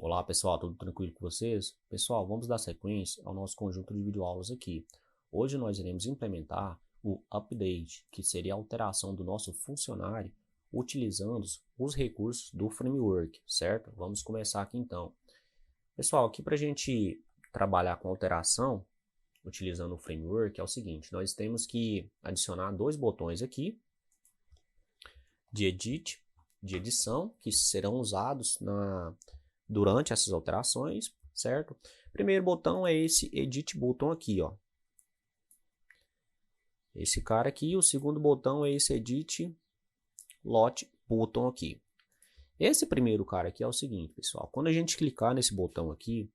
Olá pessoal, tudo tranquilo com vocês? Pessoal, vamos dar sequência ao nosso conjunto de videoaulas aqui. Hoje nós iremos implementar o update, que seria a alteração do nosso funcionário utilizando os recursos do framework, certo? Vamos começar aqui então. Pessoal, aqui para a gente trabalhar com alteração utilizando o framework é o seguinte, nós temos que adicionar dois botões aqui de edit, de edição, que serão usados durante essas alterações, certo? Primeiro botão é esse Edit Button aqui, ó. Esse cara aqui. O segundo botão é esse Edit Lot Button aqui. Esse primeiro cara aqui é o seguinte, pessoal. Quando a gente clicar nesse botão aqui,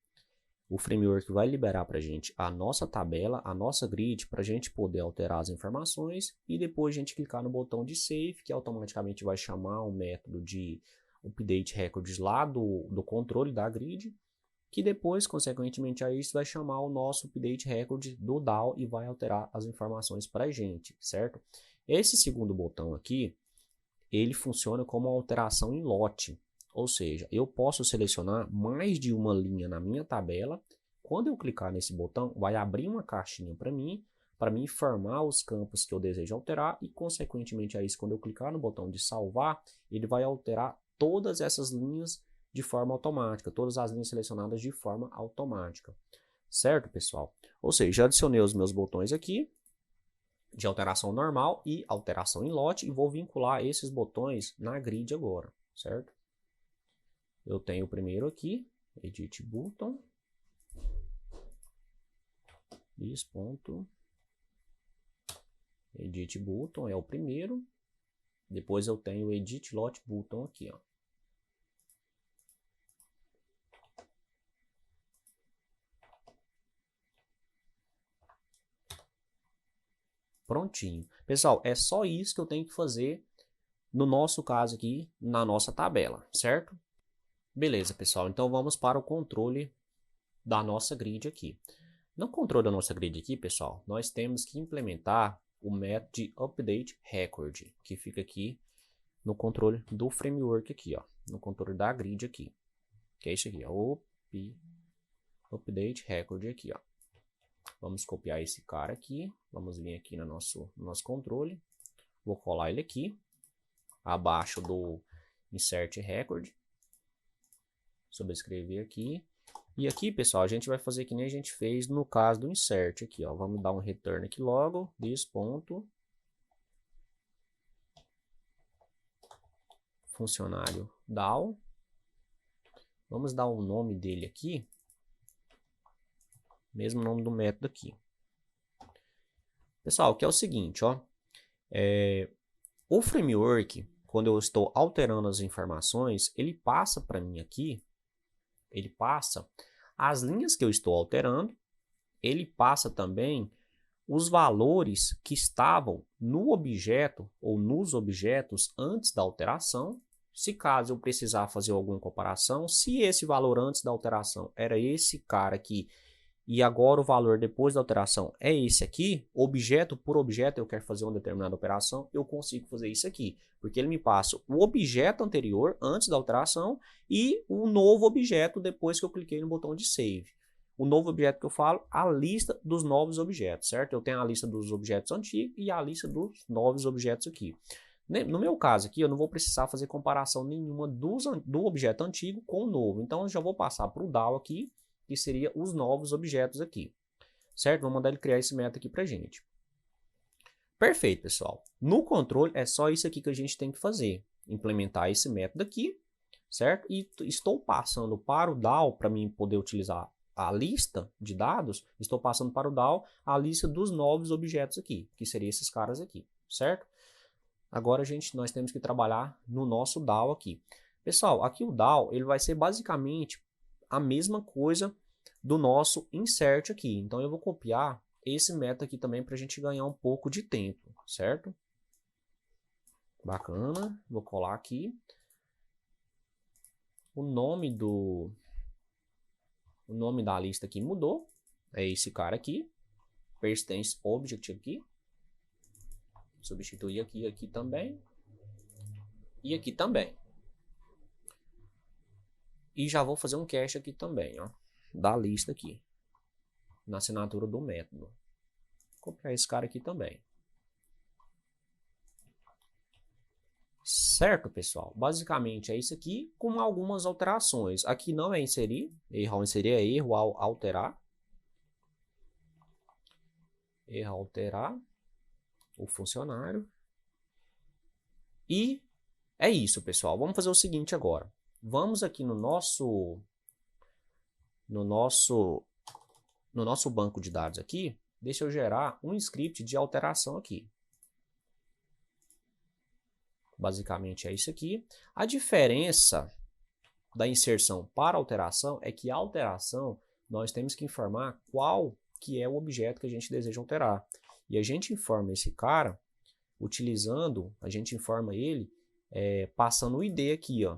o framework vai liberar para a gente a nossa tabela, a nossa grid, para a gente poder alterar as informações e depois a gente clicar no botão de Save, que automaticamente vai chamar o método de Update Records lá do controle da grid, que depois, consequentemente a isso, vai chamar o nosso Update Record do DAO e vai alterar as informações para a gente, certo? Esse segundo botão aqui, ele funciona como uma alteração em lote, ou seja, eu posso selecionar mais de uma linha na minha tabela. Quando eu clicar nesse botão, vai abrir uma caixinha para mim informar os campos que eu desejo alterar e, consequentemente a isso, quando eu clicar no botão de salvar, ele vai alterar todas essas linhas de forma automática, todas as linhas selecionadas de forma automática, certo, pessoal? Ou seja, já adicionei os meus botões aqui, de alteração normal e alteração em lote, e vou vincular esses botões na grid agora, certo? Eu tenho o primeiro aqui, Edit Button, Edit Button é o primeiro, depois eu tenho o Edit Lot Button aqui, ó. Prontinho. Pessoal, é só isso que eu tenho que fazer no nosso caso aqui, na nossa tabela, certo? Beleza, pessoal. Então vamos para o controle da nossa grid aqui. No controle da nossa grid aqui, pessoal, nós temos que implementar o método de Update Record, que fica aqui no controle do framework aqui, ó, no controle da grid aqui, que é isso aqui, ó, Update Record aqui, ó. Vamos copiar esse cara aqui, vamos vir aqui no nosso controle, vou colar ele aqui, abaixo do Insert Record, sobrescrever aqui, e aqui, pessoal, a gente vai fazer que nem a gente fez no caso do Insert aqui, ó, vamos dar um return aqui logo, this ponto, funcionário DAO, vamos dar o nome dele aqui, mesmo nome do método aqui. Pessoal, que é o seguinte, ó, o framework, quando eu estou alterando as informações, ele passa para mim aqui, ele passa as linhas que eu estou alterando, ele passa também os valores que estavam no objeto ou nos objetos antes da alteração, se caso eu precisar fazer alguma comparação, se esse valor antes da alteração era esse cara aqui, e agora o valor depois da alteração é esse aqui, objeto por objeto eu quero fazer uma determinada operação, eu consigo fazer isso aqui, porque ele me passa o objeto anterior antes da alteração e o novo objeto depois que eu cliquei no botão de Save. O novo objeto que eu falo, a lista dos novos objetos, certo? Eu tenho a lista dos objetos antigos e a lista dos novos objetos aqui. No meu caso aqui, eu não vou precisar fazer comparação nenhuma do objeto antigo com o novo, então eu já vou passar para o DAO aqui, que seria os novos objetos aqui, certo? Vou mandar ele criar esse método aqui pra gente. Perfeito, pessoal. No controle é só isso aqui que a gente tem que fazer, implementar esse método aqui, certo? E estou passando para o DAO, para mim poder utilizar a lista de dados, estou passando para o DAO a lista dos novos objetos aqui, que seriam esses caras aqui, certo? Agora nós temos que trabalhar no nosso DAO aqui. Pessoal, aqui o DAO ele vai ser basicamente a mesma coisa do nosso insert aqui. Então eu vou copiar esse método aqui também para a gente ganhar um pouco de tempo, certo? Bacana, vou colar aqui. O nome da lista aqui mudou, é esse cara aqui, Persistence Object aqui. Substituir aqui também e aqui também. E já vou fazer um cache aqui também, ó, da lista aqui, na assinatura do método. Vou copiar esse cara aqui também. Certo, pessoal? Basicamente é isso aqui, com algumas alterações. Aqui não é inserir, erro ao inserir é erro ao alterar. Erro ao alterar o funcionário. E é isso, pessoal. Vamos fazer o seguinte agora. Vamos aqui no nosso banco de dados aqui. Deixa eu gerar um script de alteração aqui. Basicamente é isso aqui. A diferença da inserção para alteração é que a alteração nós temos que informar qual que é o objeto que a gente deseja alterar. E a gente informa esse cara utilizando, a gente informa ele passando o ID aqui, ó.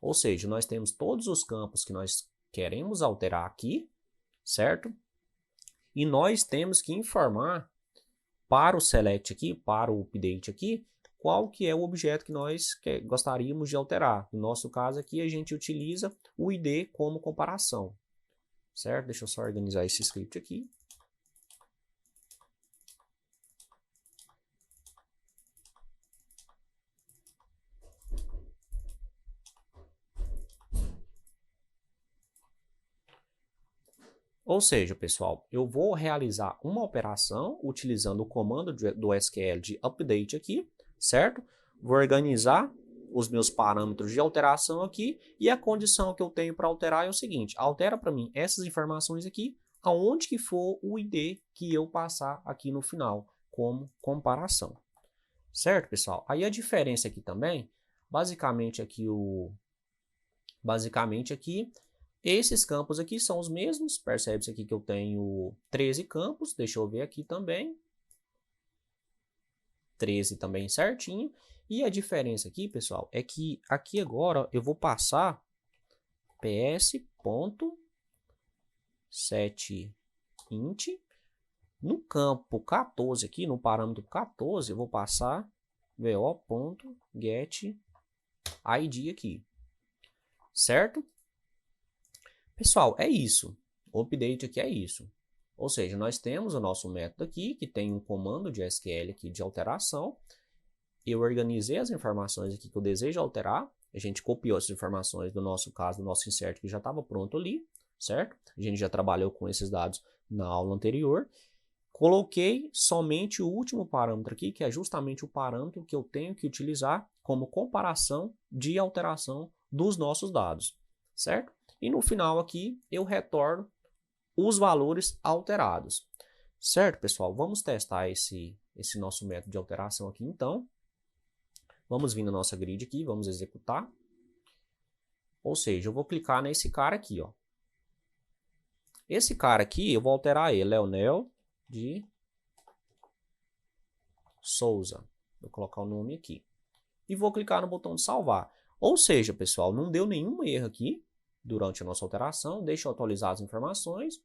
Ou seja, nós temos todos os campos que nós queremos alterar aqui, certo? E nós temos que informar para o select aqui, para o update aqui, qual que é o objeto que nós gostaríamos de alterar. No nosso caso aqui, a gente utiliza o ID como comparação, certo? Deixa eu só organizar esse script aqui. Ou seja, pessoal, eu vou realizar uma operação utilizando o comando do SQL de update aqui, certo? Vou organizar os meus parâmetros de alteração aqui e a condição que eu tenho para alterar é o seguinte: altera para mim essas informações aqui, aonde que for o ID que eu passar aqui no final, como comparação. Certo, pessoal? Aí a diferença aqui também, basicamente aqui, esses campos aqui são os mesmos. Percebe-se aqui que eu tenho 13 campos. Deixa eu ver aqui também. 13 também certinho. E a diferença aqui, pessoal, é que aqui agora eu vou passar ps.setInt. No campo 14 aqui, no parâmetro 14, eu vou passar vo.getID aqui. Certo? Pessoal, é isso. O update aqui é isso. Ou seja, nós temos o nosso método aqui, que tem um comando de SQL aqui de alteração. Eu organizei as informações aqui que eu desejo alterar. A gente copiou essas informações do nosso caso, do nosso insert, que já estava pronto ali, certo? A gente já trabalhou com esses dados na aula anterior. Coloquei somente o último parâmetro aqui, que é justamente o parâmetro que eu tenho que utilizar como comparação de alteração dos nossos dados, certo? E no final aqui eu retorno os valores alterados. Certo, pessoal? Vamos testar esse nosso método de alteração aqui então. Vamos vir na nossa grid aqui, vamos executar. Ou seja, eu vou clicar nesse cara aqui, ó. Esse cara aqui, eu vou alterar ele, Leonel de Souza. Vou colocar o nome aqui. E vou clicar no botão de salvar. Ou seja, pessoal, não deu nenhum erro aqui durante a nossa alteração. Deixa eu atualizar as informações.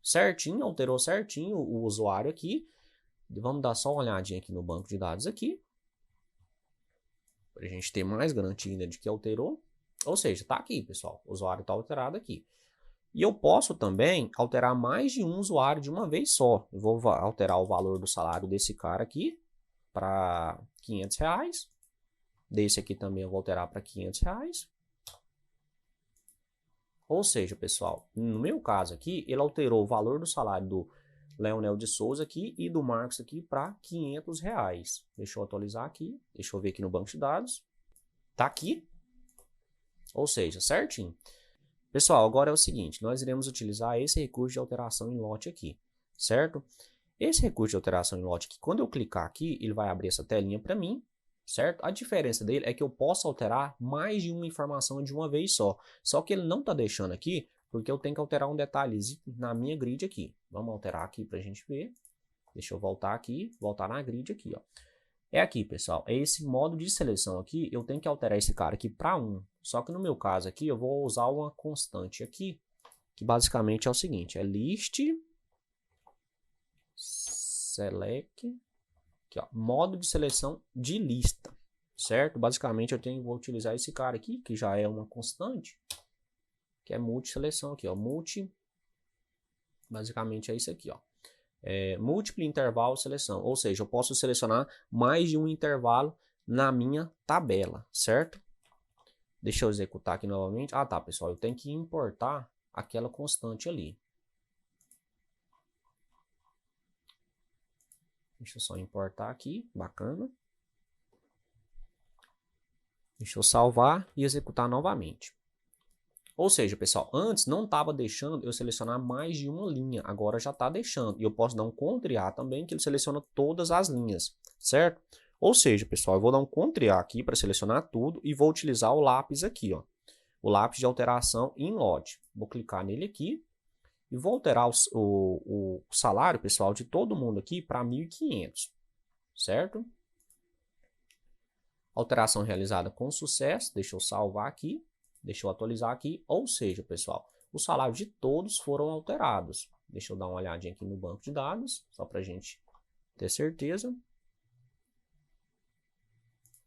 Certinho, alterou certinho o usuário aqui. Vamos dar só uma olhadinha aqui no banco de dados aqui. Para a gente ter mais garantia ainda de que alterou. Ou seja, está aqui, pessoal. O usuário está alterado aqui. E eu posso também alterar mais de um usuário de uma vez só. Eu vou alterar o valor do salário desse cara aqui para R$500. Desse aqui também eu vou alterar para R$500. Ou seja, pessoal, no meu caso aqui, ele alterou o valor do salário do Leonel de Souza aqui e do Marcos aqui para R$500. Deixa eu atualizar aqui. Deixa eu ver aqui no banco de dados. Tá aqui. Ou seja, certinho. Pessoal, agora é o seguinte, nós iremos utilizar esse recurso de alteração em lote aqui, certo? Esse recurso de alteração em lote aqui, quando eu clicar aqui, ele vai abrir essa telinha para mim, certo? A diferença dele é que eu posso alterar mais de uma informação de uma vez só. Só que ele não está deixando aqui, porque eu tenho que alterar um detalhezinho na minha grid aqui. Vamos alterar aqui para a gente ver. Deixa eu voltar aqui, voltar na grid aqui, ó. É aqui, pessoal, é esse modo de seleção aqui, eu tenho que alterar esse cara aqui para 1. Só que no meu caso aqui, eu vou usar uma constante aqui, que basicamente é o seguinte, é list select, aqui, ó, modo de seleção de lista, certo? Basicamente eu vou utilizar esse cara aqui, que já é uma constante, que é multi-seleção aqui, ó. Basicamente é isso aqui, ó. Múltiplo intervalo seleção, ou seja, eu posso selecionar mais de um intervalo na minha tabela, certo? Deixa eu executar aqui novamente. Ah, tá, pessoal, eu tenho que importar aquela constante ali. Deixa eu só importar aqui, bacana. Deixa eu salvar e executar novamente. Ou seja, pessoal, antes não estava deixando eu selecionar mais de uma linha, agora já está deixando. E eu posso dar um Ctrl+A também, que ele seleciona todas as linhas, certo? Ou seja, pessoal, eu vou dar um Ctrl+A aqui para selecionar tudo e vou utilizar o lápis aqui, ó. O lápis de alteração inload. Vou clicar nele aqui e vou alterar o salário, pessoal, de todo mundo aqui para 1.500, certo? Alteração realizada com sucesso, deixa eu salvar aqui. Deixa eu atualizar aqui, ou seja, pessoal, os salários de todos foram alterados. Deixa eu dar uma olhadinha aqui no banco de dados, só para a gente ter certeza.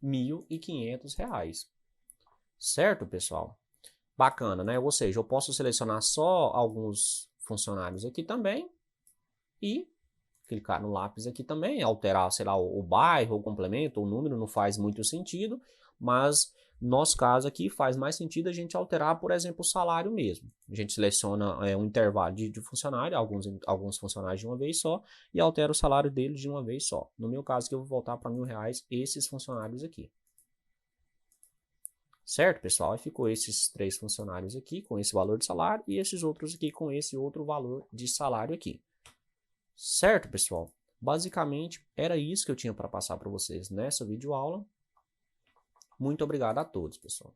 R$1.500. Certo, pessoal? Bacana, né? Ou seja, eu posso selecionar só alguns funcionários aqui também e clicar no lápis aqui também, alterar, sei lá, o bairro, o complemento, o número, não faz muito sentido, mas no nosso caso aqui faz mais sentido a gente alterar, por exemplo, o salário mesmo. A gente seleciona um intervalo de funcionário, alguns funcionários de uma vez só, e altera o salário deles de uma vez só. No meu caso aqui eu vou voltar para R$1.000 esses funcionários aqui. Certo, pessoal? Aí ficou esses 3 funcionários aqui com esse valor de salário e esses outros aqui com esse outro valor de salário aqui. Certo, pessoal? Basicamente, era isso que eu tinha para passar para vocês nessa videoaula. Muito obrigado a todos, pessoal.